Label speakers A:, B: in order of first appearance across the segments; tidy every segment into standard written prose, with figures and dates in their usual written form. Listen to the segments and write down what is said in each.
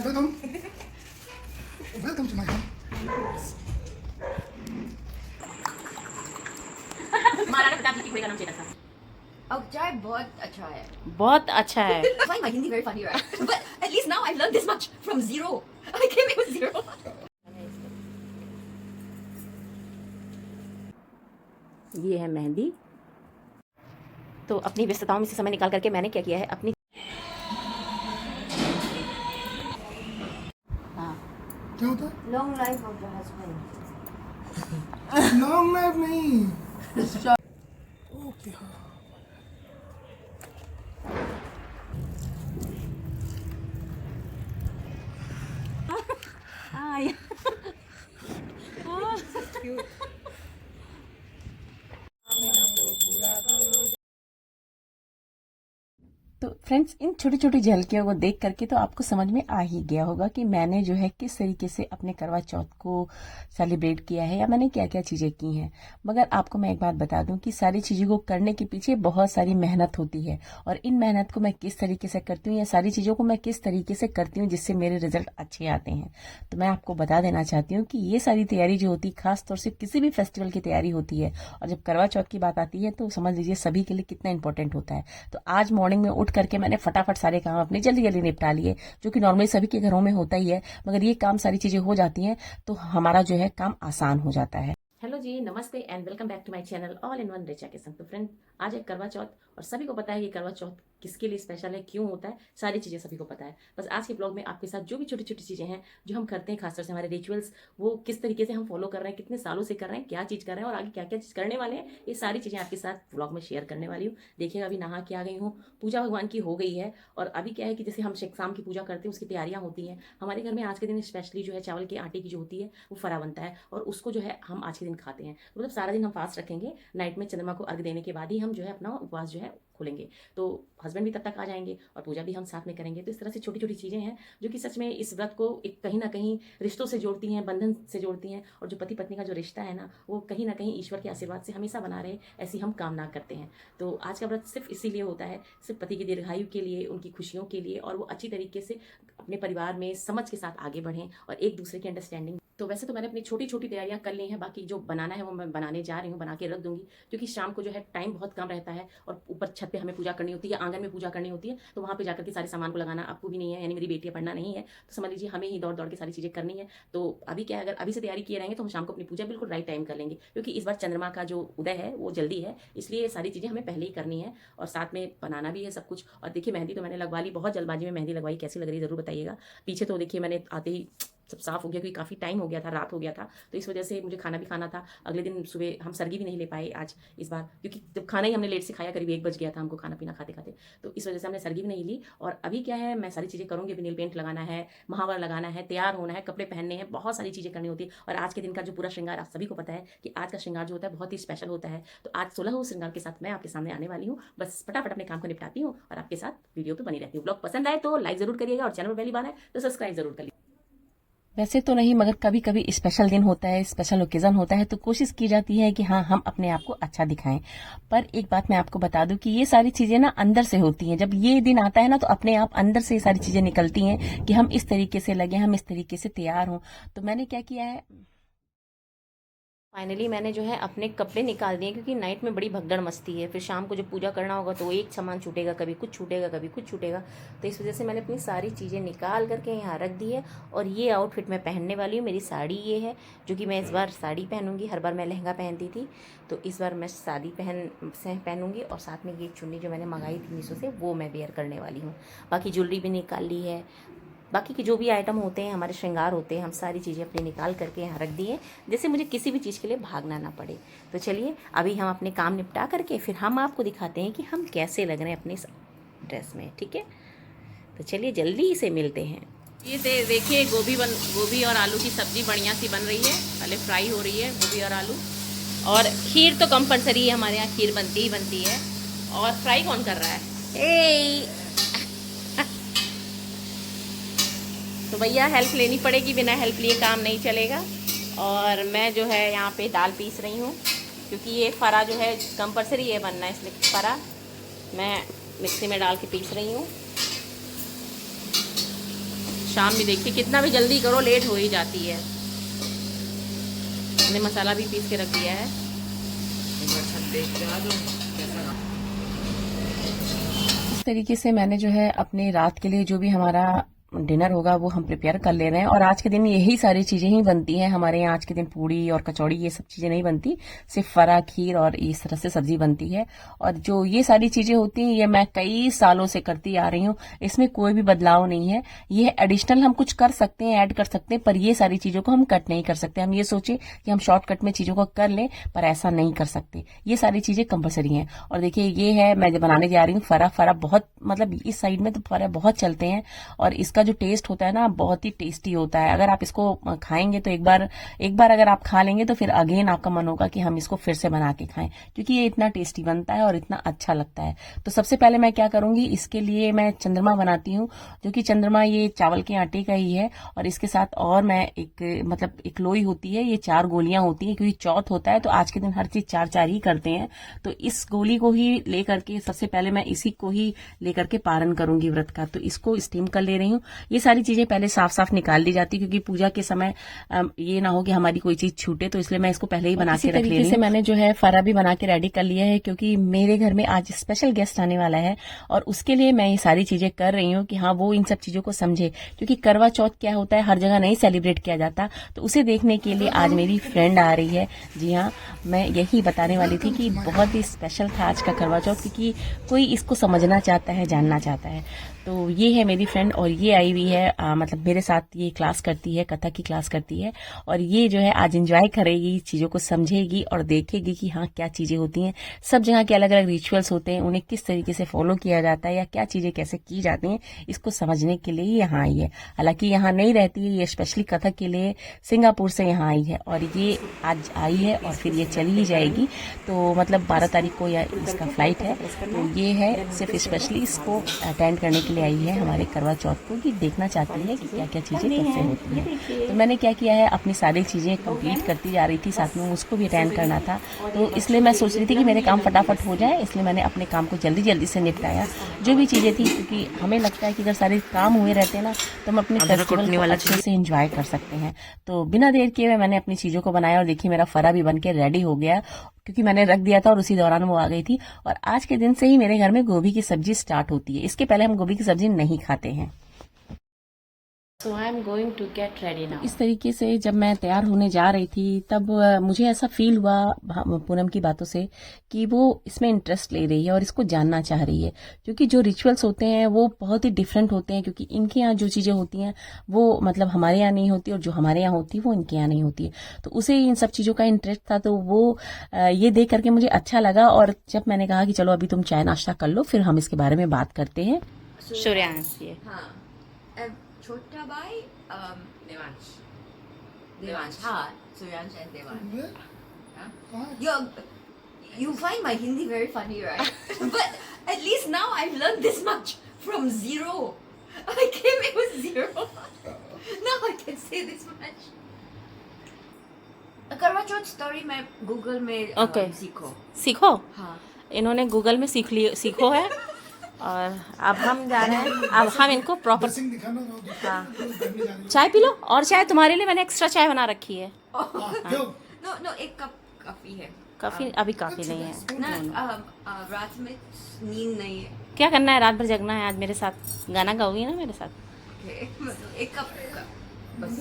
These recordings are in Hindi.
A: Welcome. Welcome to my home.
B: Maharana Pratap जी की घोड़े का नाम चेतक था।
C: अब चाय बहुत अच्छा है।
B: बहुत अच्छा है।
C: I find my Hindi very funny, right? But at least now I've learned this much from zero. I came in with zero.
B: ये है मेहंदी। तो अपनी व्यस्तताओं में से समय निकाल करके मैंने क्या किया है, अपनी
A: क्या होता है?
C: Long life of the husband.
A: Long life नहीं। ओके हाँ।
B: तो फ्रेंड्स, इन छोटी छोटी झलकियों को देख करके तो आपको समझ में आ ही गया होगा कि मैंने जो है किस तरीके से अपने करवा चौथ को सेलिब्रेट किया है या मैंने क्या क्या चीज़ें की हैं। मगर आपको मैं एक बात बता दूं कि सारी चीज़ों को करने के पीछे बहुत सारी मेहनत होती है और इन मेहनत को मैं किस तरीके से करती हूँ या सारी चीज़ों को मैं किस तरीके से करती हूँ जिससे मेरे रिजल्ट अच्छे आते हैं। तो मैं आपको बता देना चाहती हूँ कि ये सारी तैयारी जो होती है खासतौर से किसी भी फेस्टिवल की तैयारी होती है और जब करवा चौथ की बात आती है तो समझ लीजिए सभी के लिए कितना इंपॉर्टेंट होता है। तो आज मॉर्निंग में उठ करके मैंने फटाफट सारे काम अपने जल्दी जल्दी निपटा लिए, जो कि नॉर्मली सभी के घरों में होता ही है, मगर ये काम सारी चीजें हो जाती हैं तो हमारा जो है काम आसान हो जाता है। हेलो जी, नमस्ते and welcome back to my channel all in one Richa के संग। तो फ्रेंड, आज है करवा चौथ और सभी को पता है ये करवा चौथ किसके लिए स्पेशल है, क्यों होता है, सारी चीज़ें सभी को पता है। बस आज के ब्लॉग में आपके साथ जो भी छोटी छोटी चीज़ें हैं जो हम करते हैं, खासतौर से हमारे रिचुअल्स, वो किस तरीके से हम फॉलो कर रहे हैं, कितने सालों से कर रहे हैं, क्या चीज़ कर रहे हैं और आगे क्या क्या चीज़ करने वाले हैं, ये सारी चीज़ें आपके साथ ब्लॉग में शेयर करने वाली हूँ। देखिएगा, अभी नहा के आ गई हूँ, पूजा भगवान की हो गई है और अभी क्या है कि जैसे हम शाम की पूजा करते हैं उसकी तैयारियां होती हैं। हमारे घर में आज के दिन स्पेशली जो है चावल के आटे की जो होती है वो फरा बनता है और उसको जो है हम आज के दिन खाते हैं। मतलब सारा दिन हम फास्ट रखेंगे, नाइट में चंद्रमा को अर्घ देने के बाद ही हम जो है अपना उपवास जो है खोलेंगे। तो हस्बैंड भी तब तक आ जाएंगे और पूजा भी हम साथ में करेंगे। तो इस तरह से छोटी छोटी चीज़ें हैं जो कि सच में इस व्रत को एक कहीं ना कहीं रिश्तों से जोड़ती हैं, बंधन से जोड़ती हैं और जो पति पत्नी का जो रिश्ता है ना वो कहीं ना कहीं ईश्वर के आशीर्वाद से हमेशा बना रहे, ऐसी हम कामना करते हैं। तो आज का व्रत सिर्फ इसीलिए होता है, सिर्फ पति की दीर्घायु के लिए, उनकी खुशियों के लिए और वो अच्छी तरीके से अपने परिवार में समझ के साथ आगे बढ़ें और एक दूसरे की अंडरस्टैंडिंग। तो वैसे तो मैंने अपनी छोटी छोटी तैयारियां कर ली हैं, बाकी जो बनाना है वो मैं बनाने जा रही हूँ, बना के रख दूंगी, क्योंकि शाम को जो है टाइम बहुत कम रहता है और ऊपर छत पे हमें पूजा करनी होती है, आंगन में पूजा करनी होती है, तो वहाँ पे जाकर के सारे सामान को लगाना आपको भी नहीं है, यानी मेरी बेटियां पढ़ना नहीं है, तो समझ लीजिए हमें ही दौड़ दौड़ के सारी चीज़ें करनी है। तो अभी क्या है, अगर अभी से तैयारी किए रहेंगे तो हम शाम को अपनी पूजा बिल्कुल राइट टाइम कर लेंगे, क्योंकि इस बार चंद्रमा का जो उदय है वो जल्दी है, इसलिए सारी चीज़ें हमें पहले ही करनी है और साथ में बनाना भी है सब कुछ। और देखिए, मेहंदी तो मैंने लगवा ली, बहुत जल्दबाजी में मेहंदी लगवाई, कैसी लग रही है ज़रूर बताइएगा। पीछे तो देखिए मैंने आते ही सब साफ हो गया, क्योंकि काफ़ी टाइम हो गया था, रात हो गया था, तो इस वजह से मुझे खाना भी खाना था। अगले दिन सुबह हम सरगी भी नहीं ले पाए आज इस बार, क्योंकि जब खाना ही हमने लेट से खाया, करीब 1 बज गया था हमको खाना पीना खाते खाते, तो इस वजह से हमने सरगी भी नहीं ली। और अभी क्या है, मैं सारी चीज़ें करूँगी, नील पेंट लगाना है, महावर लगाना है, तैयार होना है, कपड़े पहनने हैं, बहुत सारी चीज़ें करनी होती है। और आज के दिन का जो पूरा श्रृंगार, आप सभी को पता है कि आज का श्रृंगार जो होता है बहुत ही स्पेशल होता है। तो आज 16वें श्रृंगार के साथ मैं आपके सामने आने वाली हूँ। बस फटाफट अपने काम को निपटाती हूँ और आपके साथ वीडियो पर बनी रहती हूँ। ब्लॉग पसंद आए तो लाइक जरूर करिएगा और चैनल पर पहली बार है तो सब्सक्राइब जरूर करिए। वैसे तो नहीं, मगर कभी कभी स्पेशल दिन होता है, स्पेशल ओकेजन होता है, तो कोशिश की जाती है कि हाँ हम अपने आप को अच्छा दिखाएं। पर एक बात मैं आपको बता दूं कि ये सारी चीजें ना अंदर से होती हैं। जब ये दिन आता है ना तो अपने आप अंदर से ये सारी चीजें निकलती हैं कि हम इस तरीके से लगे, हम इस तरीके से तैयार हों। तो मैंने क्या किया है, फाइनली मैंने जो है अपने कपड़े निकाल दिए, क्योंकि नाइट में बड़ी भगदड़ मस्ती है, फिर शाम को जब पूजा करना होगा तो एक सामान छूटेगा, कभी कुछ छूटेगा, कभी कुछ छूटेगा। तो इस वजह से मैंने अपनी सारी चीज़ें निकाल करके यहाँ रख दी है। और ये आउटफिट मैं पहनने वाली हूँ, मेरी साड़ी ये है, जो कि मैं इस बार साड़ी पहनूंगी। हर बार मैं लहंगा पहनती थी, तो इस बार मैं साड़ी पहनूंगी और साथ में ये चुन्नी जो मैंने मंगाई थी मीशो से वो मैं वेयर करने वाली हूँ। बाकी ज्वेलरी भी निकाल ली है, बाकी के जो भी आइटम होते हैं, हमारे श्रृंगार होते हैं, हम सारी चीज़ें अपनी निकाल करके यहाँ रख दिए, जैसे मुझे किसी भी चीज़ के लिए भागना ना पड़े। तो चलिए अभी हम अपने काम निपटा करके फिर हम आपको दिखाते हैं कि हम कैसे लग रहे हैं अपने इस ड्रेस में, ठीक है। तो चलिए जल्दी से मिलते हैं। ये देखिए, गोभी और आलू की सब्ज़ी बढ़िया सी बन रही है, पहले फ्राई हो रही है गोभी और आलू। और खीर तो कंपलसरी है, हमारे यहाँ खीर बनती ही बनती है। और फ्राई कौन कर रहा है? तो भैया हेल्प लेनी पड़ेगी, बिना हेल्प लिए काम नहीं चलेगा। और मैं जो है यहाँ पे दाल पीस रही हूँ, क्योंकि ये फरा जो है कंपलसरी है बनना, इसलिए फरा मैं मिक्सी में डाल के पीस रही हूँ। शाम भी देखिए कितना भी जल्दी करो लेट हो ही जाती है। हमने मसाला भी पीस के रख दिया है। इस तरीके से मैंने जो है अपने रात के लिए जो भी हमारा डिनर होगा वो हम प्रिपेयर कर ले रहे हैं। और आज के दिन यही सारी चीज़ें ही बनती हैं हमारे यहाँ। आज के दिन पूड़ी और कचौड़ी ये सब चीज़ें नहीं बनती, सिर्फ फरा, खीर और इस तरह से सब्जी बनती है। और जो ये सारी चीज़ें होती हैं ये मैं कई सालों से करती आ रही हूँ, इसमें कोई भी बदलाव नहीं है। ये एडिशनल हम कुछ कर सकते हैं, ऐड कर सकते हैं, पर ये सारी चीज़ों को हम कट नहीं कर सकते। हम ये सोचे कि हम शॉर्टकट में चीज़ों को कर लें, पर ऐसा नहीं कर सकते। ये सारी चीज़ें कंपलसरी हैं। और देखिए ये है, मैं जो बनाने जा रही हूँ फरा। फरा बहुत, मतलब इस साइड में तो फरा बहुत चलते हैं और इसका जो टेस्ट होता है ना बहुत ही टेस्टी होता है। अगर आप इसको खाएंगे तो एक बार अगर आप खा लेंगे तो फिर अगेन आपका मन होगा कि हम इसको फिर से बना के खाएं, क्योंकि ये इतना टेस्टी बनता है और इतना अच्छा लगता है। तो सबसे पहले मैं क्या करूंगी, इसके लिए मैं चंद्रमा बनाती हूँ, जो कि चंद्रमा ये चावल के आटे का ही है। और इसके साथ और मैं एक लोई होती है, ये 4 गोलियां होती हैं, क्योंकि चौथ होता है तो आज के दिन हर चीज 4-4 ही करते हैं। तो इस गोली को ही लेकर के सबसे पहले मैं इसी को ही लेकर के पारण करूंगी व्रत का। तो इसको स्टीम कर ले रही हूँ। ये सारी चीजें पहले साफ साफ निकाल दी जाती, क्योंकि पूजा के समय ये ना हो कि हमारी कोई चीज छूटे, तो इसलिए मैं इसको पहले ही बना के रख ले रही हूँ। से मैंने जो है फरा भी बना के रेडी कर लिया है, क्योंकि मेरे घर में आज स्पेशल गेस्ट आने वाला है और उसके लिए मैं ये सारी चीजें कर रही हूँ कि हाँ वो इन सब चीजों को समझे। क्योंकि करवा चौथ क्या होता है, हर जगह नहीं सेलिब्रेट किया जाता, तो उसे देखने के लिए आज मेरी फ्रेंड आ रही है। जी हाँ, मैं यही बताने वाली थी कि बहुत ही स्पेशल था आज का करवा चौथ, क्योंकि कोई इसको समझना चाहता है, जानना चाहता है। तो ये है मेरी फ्रेंड और ये आई हुई है, मतलब मेरे साथ ये क्लास करती है, कथा की क्लास करती है। और ये जो है आज एंजॉय करेगी, चीज़ों को समझेगी और देखेगी कि हाँ क्या चीज़ें होती हैं। सब जगह के अलग अलग रिचुअल्स होते हैं, उन्हें किस तरीके से फॉलो किया जाता है या क्या चीज़ें कैसे की जाती हैं, इसको समझने के लिए यहाँ आई है। हालांकि यहाँ नहीं रहती है, ये स्पेशली कथक के लिए सिंगापुर से यहाँ आई है और ये आज आई है और फिर ये चली ही जाएगी। तो मतलब 12 तारीख को या इसका फ्लाइट है। तो ये है सिर्फ स्पेशली इसको अटेंड करने के लिए आई है हमारे करवा चौथ को, कि देखना चाहती है कि क्या क्या चीज़ें कैसे होती हैं। तो मैंने क्या किया है, अपनी सारी चीज़ें कंप्लीट करती जा रही थी, साथ में उसको भी अटेंड करना था। तो इसलिए मैं सोच रही थी कि मेरे काम फटाफट हो जाए, इसलिए मैंने अपने काम को जल्दी जल्दी से निपटाया, जो भी चीज़ें थी। क्योंकि हमें लगता है कि अगर सारे काम हुए रहते हैं ना तो हम अपने फेस्टिवल को अच्छे से एंजॉय कर सकते हैं। तो बिना देर किए हुए मैंने अपनी चीज़ों को बनाया और देखिए मेरा फरा भी बन के रेडी हो गया, क्योंकि मैंने रख दिया था और उसी दौरान वो आ गई थी। और आज के दिन से ही मेरे घर में गोभी की सब्जी स्टार्ट होती है, इसके पहले हम गोभी की सब्जी नहीं खाते हैं। So I am going to get ready now. इस तरीके से जब मैं तैयार होने जा रही थी तब मुझे ऐसा फील हुआ पूनम की बातों से कि वो इसमें इंटरेस्ट ले रही है और इसको जानना चाह रही है। क्योंकि जो रिचुअल्स होते हैं वो बहुत ही डिफरेंट होते हैं, क्योंकि इनके यहाँ जो चीज़ें होती हैं वो मतलब हमारे यहाँ नहीं होती और जो हमारे यहाँ होती है वो इनके यहाँ नहीं होती है। तो उसे इन सब चीज़ों का इंटरेस्ट था, तो वो ये देख करके मुझे अच्छा लगा। और जब मैंने कहा कि चलो अभी तुम चाय नाश्ता कर लो, फिर हम इसके बारे में बात करते हैं। सूर्यांश ये
C: छोटा भाई देवांश हाँ Suryansh and Devansh. You find my Hindi very funny, right? But at least now I've learned this much from zero. I came in with 0. Now I can say this much. करवा चौथ स्टोरी मैं गूगल में
B: सीखो।
C: हाँ,
B: इन्होंने गूगल में सीखो है। और अब हम जा रहे हैं, अब हम इनको प्रॉपर चाय पी लो। और चाय तुम्हारे लिए मैंने एक्स्ट्रा चाय बना रखी है।
C: नो एक कप काफी है।
B: काफी अभी काफी नहीं है
C: ना, रात में नींद नहीं है।
B: क्या करना है, रात भर जगना है आज मेरे साथ, गाना गाओगी ना मेरे साथ?
C: एक कप बस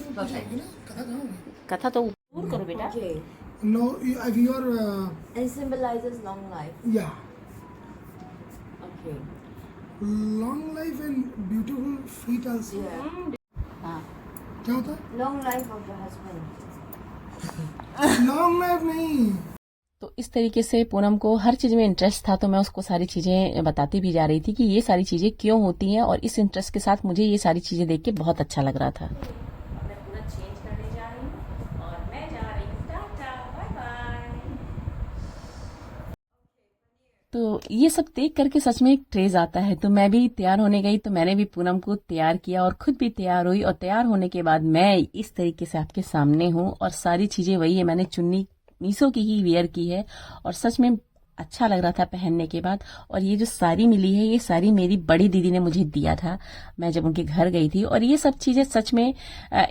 B: कथा तो पूर्ण करो बेटा।
A: No, you are.
C: It symbolizes long life.
A: Yeah,
C: Okay.
A: long life and beautiful feet also.
C: Yeah.
B: हाँ
A: क्या होता है?
C: Long life of your husband.
A: Long life नहीं.
B: तो इस तरीके से पूनम को हर चीज़ में इंटरेस्ट था, तो मैं उसको सारी चीज़ें बताती भी जा रही थी कि ये सारी चीज़ें क्यों होती हैं। और इस इंटरेस्ट के साथ मुझे ये सारी चीज़ें देख के बहुत अच्छा लग रहा था। मैं पूरा चेंज करने जा रही हूँ और मैं जा रही हूँ, टाटा बाय बाय। तो ये सब देख करके सच में एक क्रेज आता है। तो मैं भी तैयार होने गई, तो मैंने भी पूनम को तैयार किया और खुद भी तैयार हुई। और तैयार होने के बाद मैं इस तरीके से आपके सामने हूँ और सारी चीज़ें वही है, मैंने चुन्नी मीशो की ही वेयर की है और सच में अच्छा लग रहा था पहनने के बाद। और ये जो साड़ी मिली है, ये साड़ी मेरी बड़ी दीदी ने मुझे दिया था मैं जब उनके घर गई थी। और ये सब चीजें सच में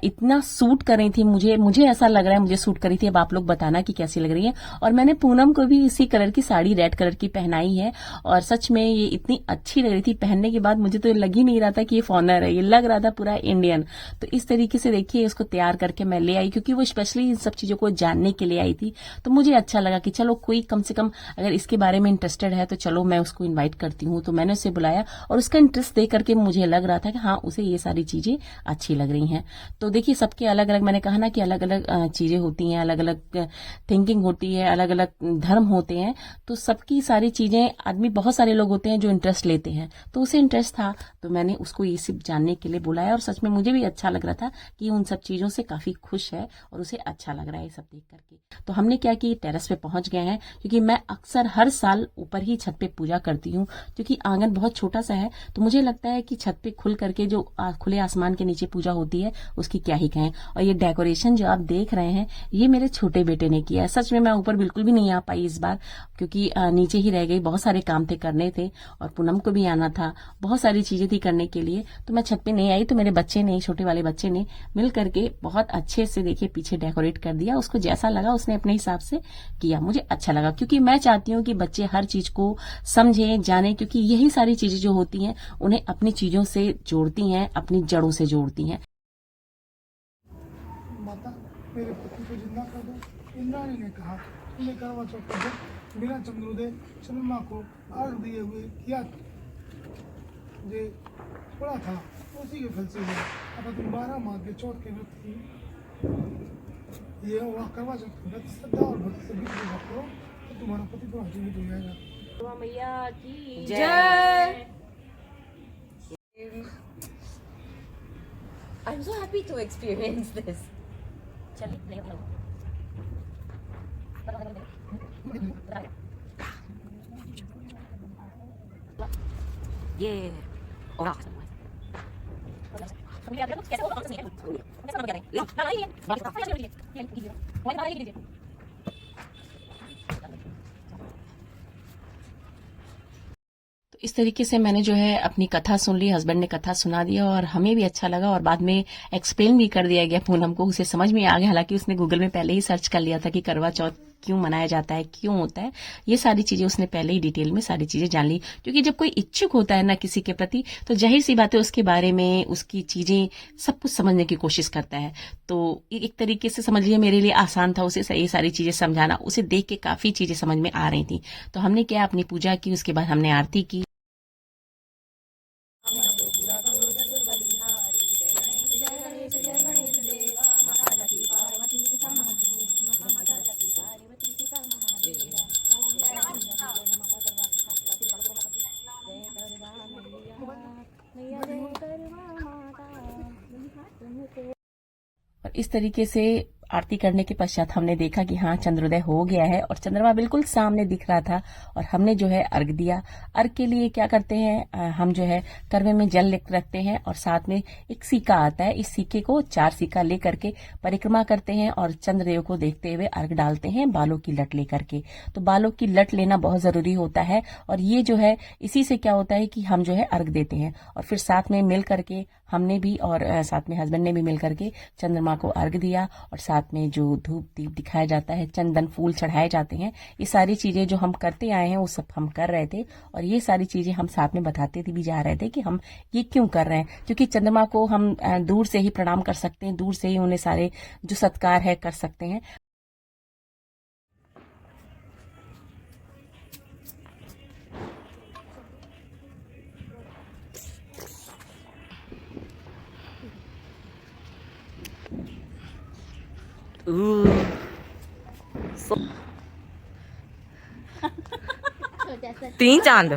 B: इतना सूट कर रही थी मुझे ऐसा लग रहा है मुझे सूट करी थी। अब आप लोग बताना कि कैसी लग रही है। और मैंने पूनम को भी इसी कलर की साड़ी रेड कलर की पहनाई है और सच में ये इतनी अच्छी लग रही थी पहनने के बाद। मुझे तो लग ही नहीं रहा था कि ये फॉरनर है, ये लग रहा था पूरा इंडियन। तो इस तरीके से देखिए इसको तैयार करके मैं ले आई, क्योंकि वो स्पेशली इन सब चीजों को जानने के लिए आई थी। तो मुझे अच्छा लगा कि चलो कोई कम से कम अगर इसके बारे में इंटरेस्टेड है तो चलो मैं उसको इनवाइट करती हूँ। तो मैंने उसे बुलाया और उसका इंटरेस्ट देख करके मुझे लग रहा था कि हाँ उसे ये सारी चीजें अच्छी लग रही हैं। तो देखिए सबके अलग अलग, मैंने कहा ना कि अलग अलग चीजें होती हैं, अलग अलग थिंकिंग होती है, अलग अलग धर्म होते हैं। तो सबकी सारी चीजें, आदमी बहुत सारे लोग होते हैं जो इंटरेस्ट लेते हैं, तो उसे इंटरेस्ट था तो मैंने उसको ये सब जानने के लिए बुलाया। और सच में मुझे भी अच्छा लग रहा था कि उन सब चीजों से काफी खुश है और उसे अच्छा लग रहा है ये सब देख करके। तो हमने क्या कि टेरेस पे पहुंच गए हैं, क्योंकि मैं अक्सर हर साल ऊपर ही छत पे पूजा करती हूँ, क्योंकि आंगन बहुत छोटा सा है। तो मुझे लगता है कि छत पे खुल करके जो खुले आसमान के नीचे पूजा होती है उसकी क्या ही कहें। और ये डेकोरेशन जो आप देख रहे हैं ये मेरे छोटे बेटे ने किया है। सच में मैं ऊपर बिल्कुल भी नहीं आ पाई इस बार, क्योंकि नीचे ही रह गई, बहुत सारे काम थे करने थे और पूनम को भी आना था, बहुत सारी चीजें थी करने के लिए। तो मैं छत पे नहीं आई। तो मेरे बच्चे ने, छोटे वाले बच्चे ने मिल करके बहुत अच्छे से देखिए पीछे डेकोरेट कर दिया। उसको जैसा लगा उसने अपने हिसाब से किया, मुझे अच्छा लगा, क्योंकि मैं चाहती हूँ कि बच्चे हर चीज को समझें, जाने, क्योंकि यही सारी चीजें जो होती हैं उन्हें अपनी चीजों से जोड़ती हैं, अपनी जड़ों से जोड़ती हैं।
A: माता मेरे पति को जिंदा कर दो। इंद्राणी ने कहा तुमने करवा चौथ का व्रत बिना चंद्रोदय चंद्रमा को अर्घ दिए हुए किया, जो पड़ा था उसी के फल से हुआ। अब तुम 12 माह के चौथ के व्रत की ये हुआ करवा चौथ का व्रत श्रद्धा और भक्ति से बीच में करो तो तुम्हारा पति तो जीवित हो जाएगा।
B: मैया की
C: जय। I'm so happy to experience this.
B: चलिए ये तो इस तरीके से मैंने जो है अपनी कथा सुन ली, हस्बैंड ने कथा सुना दिया और हमें भी अच्छा लगा। और बाद में एक्सप्लेन भी कर दिया गया पूनम को, उसे समझ में आ गया। हालांकि उसने गूगल में पहले ही सर्च कर लिया था कि करवा चौथ क्यों मनाया जाता है, क्यों होता है, ये सारी चीजें उसने पहले ही डिटेल में सारी चीजें जान ली। क्योंकि जब कोई इच्छुक होता है ना किसी के प्रति, तो जाहिर सी बात है उसके बारे में, उसकी चीजें सब कुछ समझने की कोशिश करता है। तो एक तरीके से समझ लिया मेरे लिए आसान था उसे ये सारी चीजें समझाना। उसे देख के काफी चीजें समझ में आ रही थी। तो हमने क्या, अपनी पूजा की, उसके बाद हमने आरती की। और इस तरीके से आरती करने के पश्चात हमने देखा कि हाँ चंद्रोदय हो गया है और चंद्रमा बिल्कुल सामने दिख रहा था। और हमने जो है अर्घ दिया। अर्घ के लिए क्या करते हैं, हम जो है करवे में जल रखते हैं और साथ में एक सिक्का आता है। इस सिक्के को 4 सिक्का ले करके परिक्रमा करते हैं और चंद्रदेव को देखते हुए अर्घ डालते हैं बालों की लट लेकर के। तो बालों की लट लेना बहुत जरूरी होता है। और ये जो है इसी से क्या होता है कि हम जो है अर्घ देते हैं और फिर साथ में मिल करके हमने भी और साथ में हस्बैंड ने भी मिल करके चंद्रमा को अर्घ दिया। और साथ में जो धूप दीप दिखाया जाता है, चंदन फूल चढ़ाए जाते हैं, ये सारी चीजें जो हम करते आए हैं वो सब हम कर रहे थे। और ये सारी चीजें हम साथ में बताते भी जा रहे थे कि हम ये क्यों कर रहे हैं, क्योंकि चंद्रमा को हम दूर से ही प्रणाम कर सकते हैं, दूर से ही उन्हें सारे जो सत्कार है कर सकते हैं।
D: तीन चांद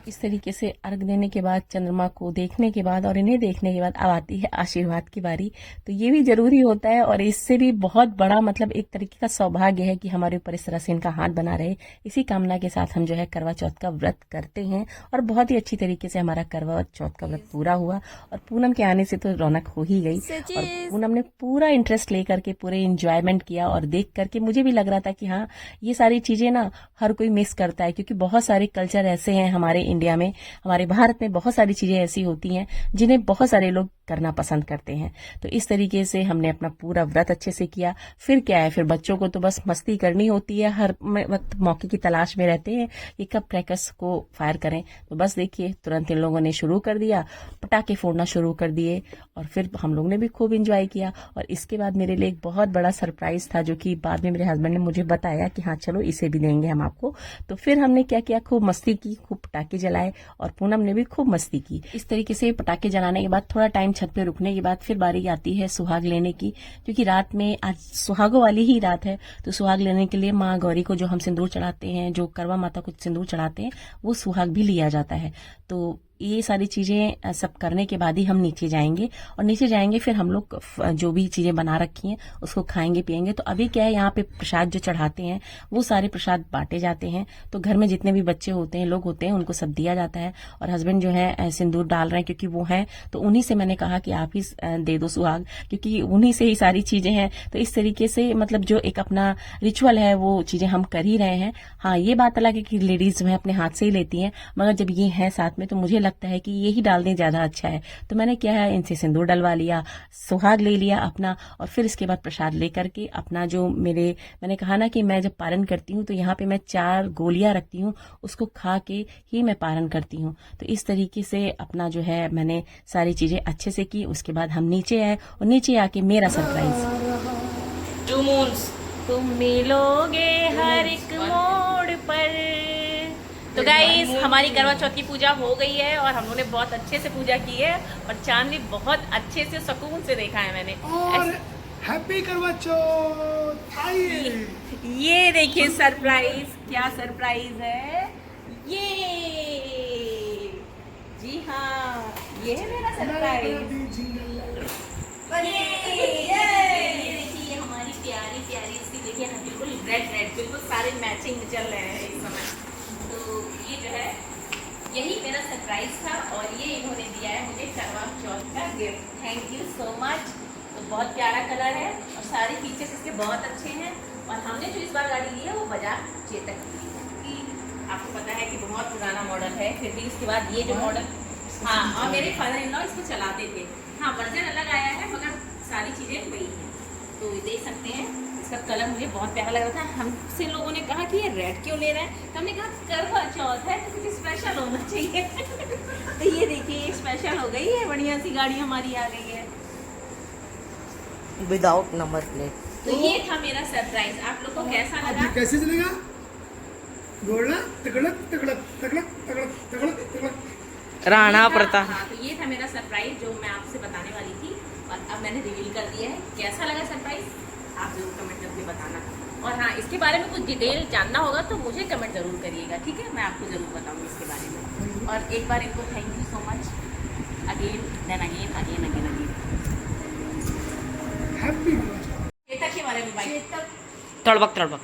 B: इस तरीके से अर्घ देने के बाद, चंद्रमा को देखने के बाद और इन्हें देखने के बाद अब आती है आशीर्वाद की बारी। तो ये भी जरूरी होता है और इससे भी बहुत बड़ा मतलब एक तरीके का सौभाग्य है कि हमारे ऊपर इस तरह से इनका हाथ बना रहे। इसी कामना के साथ हम जो है करवा चौथ का व्रत करते हैं और बहुत ही अच्छी तरीके से हमारा करवा चौथ का व्रत पूरा हुआ। और पूनम के आने से तो रौनक हो ही गई और पूनम ने पूरा इंटरेस्ट लेकर के पूरे इंजॉयमेंट किया और देख करके मुझे भी लग रहा था कि हाँ, ये सारी चीजें ना हर कोई मिस करता है, क्योंकि बहुत सारे कल्चर ऐसे हैं हमारे इंडिया में, हमारे भारत में बहुत सारी चीजें ऐसी होती हैं जिन्हें बहुत सारे लोग करना पसंद करते हैं। तो इस तरीके से हमने अपना पूरा व्रत अच्छे से किया। फिर क्या है, फिर बच्चों को तो बस मस्ती करनी होती है, हर वक्त मौके की तलाश में रहते हैं कि कब क्रैकर्स को फायर करें। तो बस देखिए, तुरंत इन लोगों ने शुरू कर दिया, पटाखे फोड़ना शुरू कर दिए और फिर हम लोग ने भी खूब इंजॉय किया। और इसके बाद मेरे लिए एक बहुत बड़ा सरप्राइज था, जो कि बाद में मेरे हस्बैंड ने मुझे बताया कि हाँ चलो इसे भी देंगे हम आपको। तो फिर हमने क्या किया, खूब मस्ती की, खूब पटाखे जलाए और पूनम ने भी खूब मस्ती की। इस तरीके से पटाखे जलाने के बाद थोड़ा टाइम छत पे रुकने के बाद फिर बारी आती है सुहाग लेने की, क्योंकि रात में आज सुहागों वाली ही रात है। तो सुहाग लेने के लिए माँ गौरी को जो हम सिंदूर चढ़ाते हैं, जो करवा माता को सिंदूर चढ़ाते हैं, वो सुहाग भी लिया जाता है। तो ये सारी चीजें सब करने के बाद ही हम नीचे जाएंगे और नीचे जाएंगे फिर हम लोग जो भी चीजें बना रखी हैं उसको खाएंगे पिएंगे। तो अभी क्या है, यहाँ पे प्रसाद जो चढ़ाते हैं वो सारे प्रसाद बांटे जाते हैं। तो घर में जितने भी बच्चे होते हैं, लोग होते हैं, उनको सब दिया जाता है। और हस्बैंड जो है सिंदूर डाल रहे हैं, क्योंकि वो हैं, तो उन्हीं से मैंने कहा कि आप ही दे दो सुहाग, क्योंकि उन्हीं से ही सारी चीजें हैं। तो इस तरीके से मतलब जो एक अपना रिचुअल है वो चीजें हम कर ही रहे हैं। हाँ, ये बात अलग है कि लेडीज जो है अपने हाथ से ही लेती हैं, मगर जब ये है साथ में तो मुझे लगता है कि ये ही डाल दें ज्यादा अच्छा है। तो मैंने क्या है, इनसे सिंदूर डलवा लिया, सुहाग ले लिया अपना, और फिर इसके बाद प्रसाद लेकर के अपना जो मैंने कहा ना कि मैं जब पारण करती हूँ तो यहाँ पे मैं 4 गोलियां रखती हूँ, उसको खा के ही मैं पारण करती हूँ। तो इस तरीके से अपना जो है मैंने सारी चीजें अच्छे से की। उसके बाद हम नीचे आए और नीचे आके मेरा सरप्राइज, 2 मून्स तुम मिलोगे हर एक मोड़ पर। तो गाइस, हमारी करवा चौथ की पूजा हो गई है और हम लोगों ने बहुत अच्छे से पूजा की है और चांद भी बहुत अच्छे से सुकून से देखा है मैंने।
A: और हैप्पी करवा चौथ। आइए,
B: ये देखिए सरप्राइज, क्या सरप्राइज है ये। जी हाँ, ये है मेरा सरप्राइज। ये देखिए, ये हमारी प्यारी प्यारी सी, देखिए ना, बिल्कुल रेड बिल्कुल सारे मैचिंग में चल रहे हैं इस समय। तो ये जो है, यही मेरा सरप्राइज था और ये इन्होंने दिया है मुझे करवा चौथ का gift. Thank you so much. तो बहुत प्यारा कलर है और सारे फीचर्स इसके बहुत अच्छे हैं। और हमने जो इस बार गाड़ी ली है वो बजाज चेतक की है, कि आपको पता है कि बहुत पुराना मॉडल है, फिर भी उसके बाद ये जो मॉडल, हाँ, और मेरे फादर इन लॉ इसको चलाते थे। हाँ, वर्जन अलग आया है मगर सारी चीज़ें वही हैं। तो देख सकते हैं, इसका कलर मुझे बहुत प्यारा लग रहा था। हमसे लोगों ने कहा कि ये रेड क्यों ले रहे हैं, तो हमने कहा करवा चौथ है तो कुछ स्पेशल होना चाहिए। तो ये देखिए, स्पेशल हो गई है, बढ़िया सी गाड़ी हमारी आ गई है
D: विदाउट नंबर प्लेट।
B: तो ये था मेरा सरप्राइज। आप लोग को कैसा लगा?
A: कैसे चलेगा? गोला तगड़क तगड़क तगड़क तगड़क तगड़क तगड़क।
D: राणा प्रताप।
B: हाँ, तो ये था मेरा सरप्राइज जो मैं आपसे बताने वाली थी और अब मैंने रिवील कर दिया है। कैसा लगा सरप्राइज, आप जरूर कमेंट करके बताना। और हाँ, इसके बारे में कुछ डिटेल जानना होगा तो मुझे कमेंट जरूर करिएगा, ठीक है? मैं आपको जरूर बताऊंगी इसके बारे में। और एक बार इनको thank you so much again then again again again again.
A: Happy
B: Chetak के बारे में बात,
C: चेतक
D: तड़बक तड़बक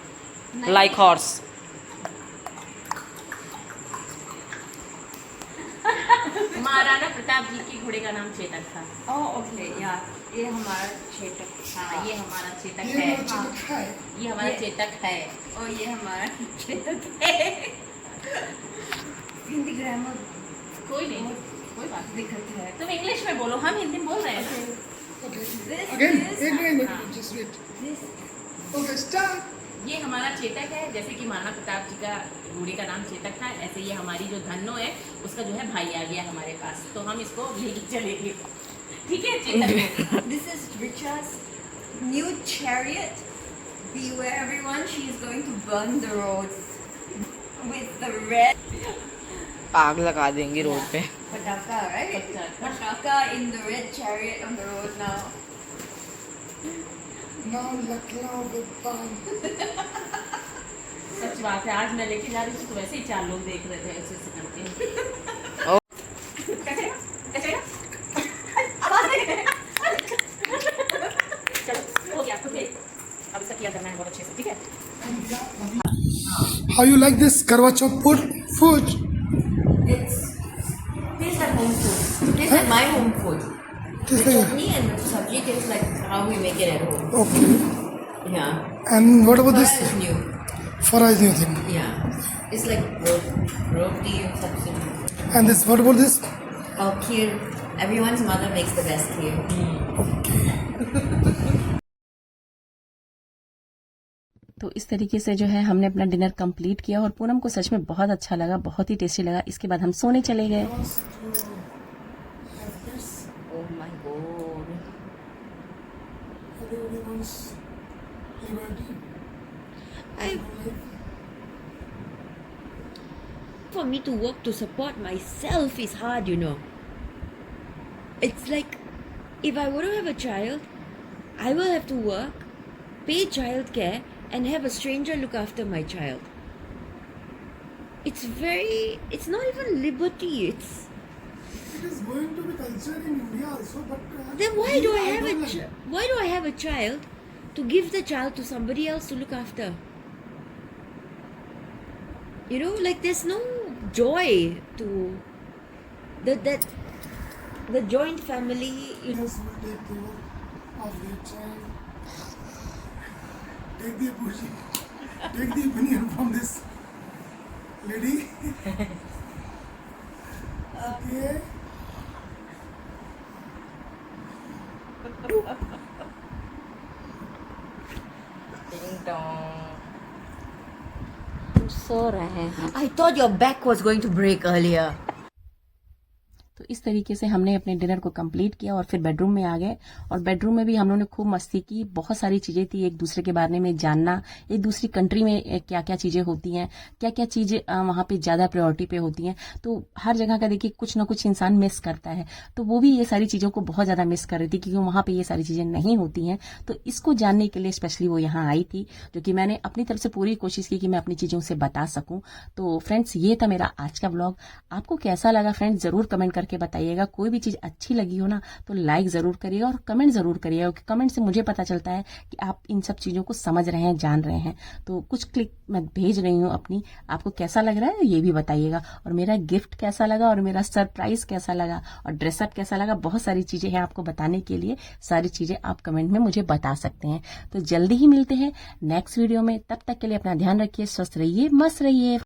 D: लाइक हॉर्स।
B: महाराणा प्रताप जी के घोड़े का नाम चेतक था।
C: ओह ओके, या ये हमारा चेतक।
B: हाँ, ये हमारा चेतक
A: ये
B: है।
A: हमारा चेतक है।
B: ये हमारा
C: ये-
B: चेतक है।
C: और ये हमारा चेतक है। हिंदी ग्रामर
B: कोई नहीं, कोई बात नहीं।
C: दिक्कत है।
B: तुम इंग्लिश में बोलो, हम हिंदी में बोल रहे हैं।
A: ओके,
C: This
A: अगेन
C: is-
A: एक minute, just wait.
C: This
A: okay, start.
B: ये हमारा चेतक है। जैसे कि महाराणा प्रताप जी का घोड़े का नाम चेतक था, ऐसे ये हमारी जो धन्नो है उसका जो है भाई आ गया हमारे पास, तो हम इसको लेके चलेंगे, ठीक है? चेतक को।
C: This is Richa's new chariot. Beware everyone, she is going to burn the roads with the red
D: आग लगा देंगे रोड पे।
C: pataka, right?
B: Pataka.
C: Pataka in the red chariot on the road now.
A: Now Lucknow with पान।
B: सच बात है, आज मैं लेके जा रही थी तो वैसे ही 4 लोग देख रहे थे ऐसे करके।
D: ओ।
B: चलो हो गया तो फिर अब इसका किया करना है बहुत अच्छे से, ठीक है।
A: How you like this Karwa Chauth food?
C: It's tastes like home food. Tastes like my home food. The
A: Tastes like-
C: chutney and the sabji tastes like how we make it at home.
A: Okay.
C: Yeah.
A: And what about
C: Farah
A: this?
C: is new.
A: Farah is new thing.
C: Yeah. It's like roti and sabji.
A: And this, what about this?
C: Oh, kheer. Everyone's mother makes the best kheer.
B: तो इस तरीके से जो है हमने अपना डिनर कंप्लीट किया और पूनम को सच में बहुत अच्छा लगा, बहुत ही टेस्टी लगा। इसके बाद हम सोने चले गए।
C: Oh my god. For me to work to support myself is hard, you know. It's like if I were to have a child, I will have to work, pay childcare, and have a stranger look after my child. It's not even liberty, it's.
A: It is going to be culture in India also, but
C: Then why do I have
A: don't
C: a
A: like it.
C: why do I have a child to give the child to somebody else to look after? You know, like there's no joy to the joint family. You know,
A: Parents will take care of their child. Take the opinion from this lady. Okay.
B: सो रहे हैं।
C: I thought your back was going to break earlier.
B: तो इस तरीके से हमने अपने डिनर को कंप्लीट किया और फिर बेडरूम में आ गए। और बेडरूम में भी हम लोगों ने खूब मस्ती की, बहुत सारी चीजें थी, एक दूसरे के बारे में जानना, एक दूसरी कंट्री में क्या क्या चीजें होती हैं, क्या क्या चीजें वहां पे ज्यादा प्रायोरिटी पे होती हैं। तो हर जगह का देखिए कुछ ना कुछ इंसान मिस करता है, तो वो भी ये सारी चीजों को बहुत ज्यादा मिस कर रही थी क्योंकि वहां पे ये सारी चीजें नहीं होती हैं। तो इसको जानने के लिए स्पेशली वो यहाँ आई थी, जो कि मैंने अपनी तरफ से पूरी कोशिश की कि मैं अपनी चीजों से बता सकूं। तो फ्रेंड्स ये था मेरा आज का व्लॉग। आपको कैसा लगा फ्रेंड्स जरूर कमेंट करके बताइएगा। कोई भी चीज अच्छी लगी हो ना तो लाइक जरूर करिएगा और कमेंट जरूर करिएगा, क्योंकि कमेंट से मुझे पता चलता है कि आप इन सब चीजों को समझ रहे हैं, जान रहे हैं। तो कुछ क्लिक मैं भेज रही हूँ अपनी, आपको कैसा लग रहा है ये भी बताइएगा। और मेरा गिफ्ट कैसा लगा और मेरा सरप्राइज कैसा लगा और ड्रेसअप कैसा लगा, बहुत सारी चीजें हैं आपको बताने के लिए। सारी चीजें आप कमेंट में मुझे बता सकते हैं। तो जल्दी ही मिलते हैं नेक्स्ट वीडियो में। तब तक के लिए अपना ध्यान रखिए, स्वस्थ रहिए, मस्त रहिए।